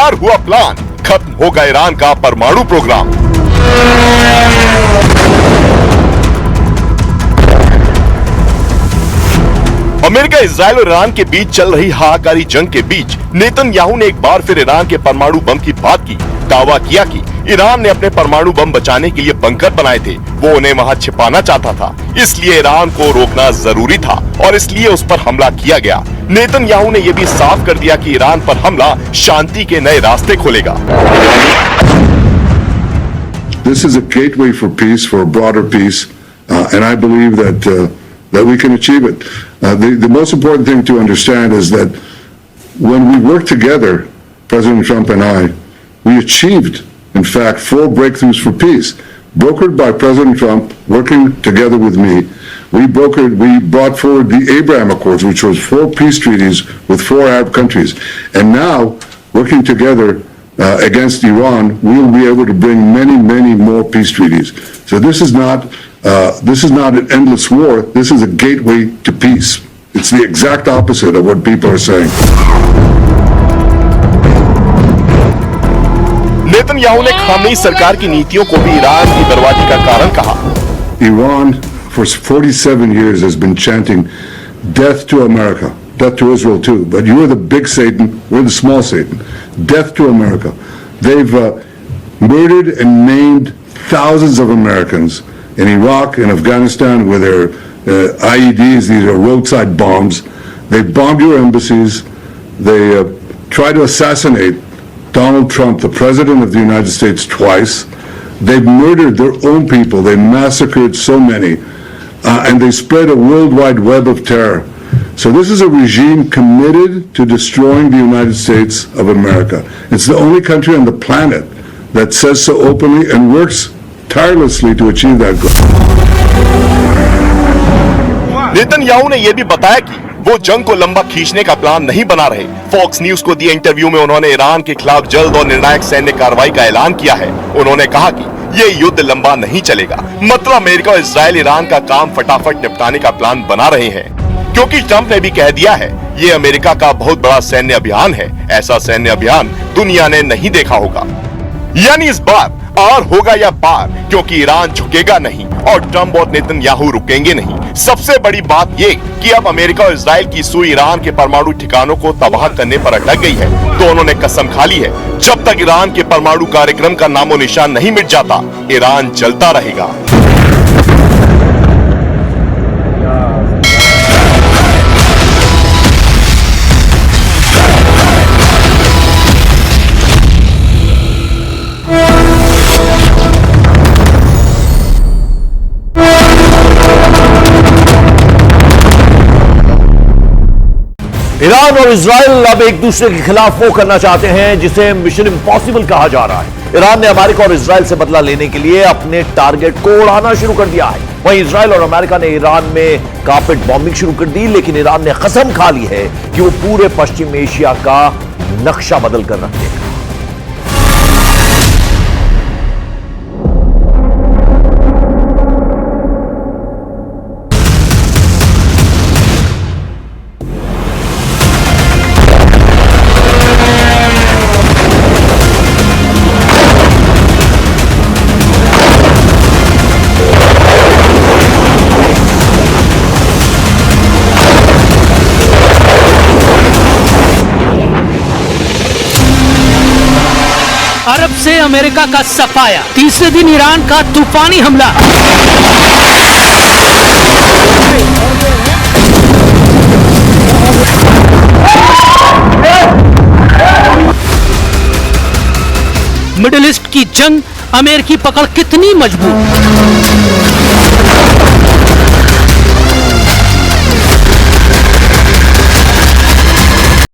तैयार हुआ प्लान, खत्म होगा ईरान का परमाणु प्रोग्राम। अमेरिका, इजराइल और ईरान के बीच चल रही हाहाकारी जंग के बीच नेतन्याहू ने एक बार फिर ईरान के परमाणु बम की बात की। दावा किया कि ईरान ने अपने परमाणु बम बचाने के लिए बंकर बनाए थे, वो उन्हें वहां छिपाना चाहता था, इसलिए ईरान को रोकना जरूरी था और इसलिए उस पर हमला किया गया। नेतन्याहू ने यह भी साफ कर दिया कि ईरान पर हमला शांति के नए रास्ते खोलेगा। This is a gateway for peace, for a broader peace, and I believe that we can achieve it. The most important thing to understand is that when we work together, President Trump and I, we achieved, in fact, 4 breakthroughs for peace, brokered by President Trump, working together with me. We brought forward the Abraham Accords, which was 4 peace treaties with 4 Arab countries, and now, working together against Iran, we will be able to bring many, many more peace treaties. So this is not an endless war. This is a gateway to peace. It's the exact opposite of what people are saying. Netanyahu ने Khamenei सरकार की नीतियों को भी Iran की बर्बादी का कारण कहा। Iran for 47 years has been chanting death to America, death to Israel too, but you are the big Satan, we're the small Satan. Death to America. They've murdered and maimed thousands of Americans in Iraq and Afghanistan with their IEDs, these are roadside bombs. They bombed your embassies. They tried to assassinate Donald Trump, the President of the United States, twice. They've murdered their own people. They massacred so many. And they spread a worldwide web of terror. So this is a regime committed to destroying the United States of America. It's the only country on the planet that says so openly and works tirelessly to achieve that goal. Netanyahu ने यह भी बताया कि वो जंग को लंबा खींचने का प्लान नहीं बना रहे। फॉक्स न्यूज को दिए इंटरव्यू में उन्होंने ईरान के खिलाफ जल्द और निर्णायक सैन्य कार्रवाई का ऐलान किया है। उन्होंने कहा कि ये युद्ध लंबा नहीं चलेगा, मतलब अमेरिका और इजराइल ईरान का काम फटाफट निपटाने का प्लान बना रहे हैं, क्योंकि ट्रंप ने भी कह दिया है ये अमेरिका का बहुत बड़ा सैन्य अभियान है। ऐसा सैन्य अभियान दुनिया ने नहीं देखा होगा। यानी इस बार आर होगा या पार, क्योंकि ईरान झुकेगा नहीं और ट्रंप और नेतन्याहू रुकेंगे नहीं। सबसे बड़ी बात ये कि अब अमेरिका और इजराइल की सुई ईरान के परमाणु ठिकानों को तबाह करने पर अटक गई है। दोनों ने कसम खा ली है, जब तक ईरान के परमाणु कार्यक्रम का नामो निशान नहीं मिट जाता, ईरान चलता रहेगा। ईरान और इजराइल अब एक दूसरे के खिलाफ वो करना चाहते हैं जिसे मिशन इम्पॉसिबल कहा जा रहा है। ईरान ने अमेरिका और इजराइल से बदला लेने के लिए अपने टारगेट को उड़ाना शुरू कर दिया है। वहीं इजराइल और अमेरिका ने ईरान में कारपेट बॉम्बिंग शुरू कर दी, लेकिन ईरान ने कसम खा ली है कि वो पूरे पश्चिम एशिया का नक्शा बदल कर रख देगा। अरब से अमेरिका का सफाया, तीसरे दिन ईरान का तूफानी हमला। मिडिल ईस्ट की जंग, अमेरिकी पकड़ कितनी मजबूत।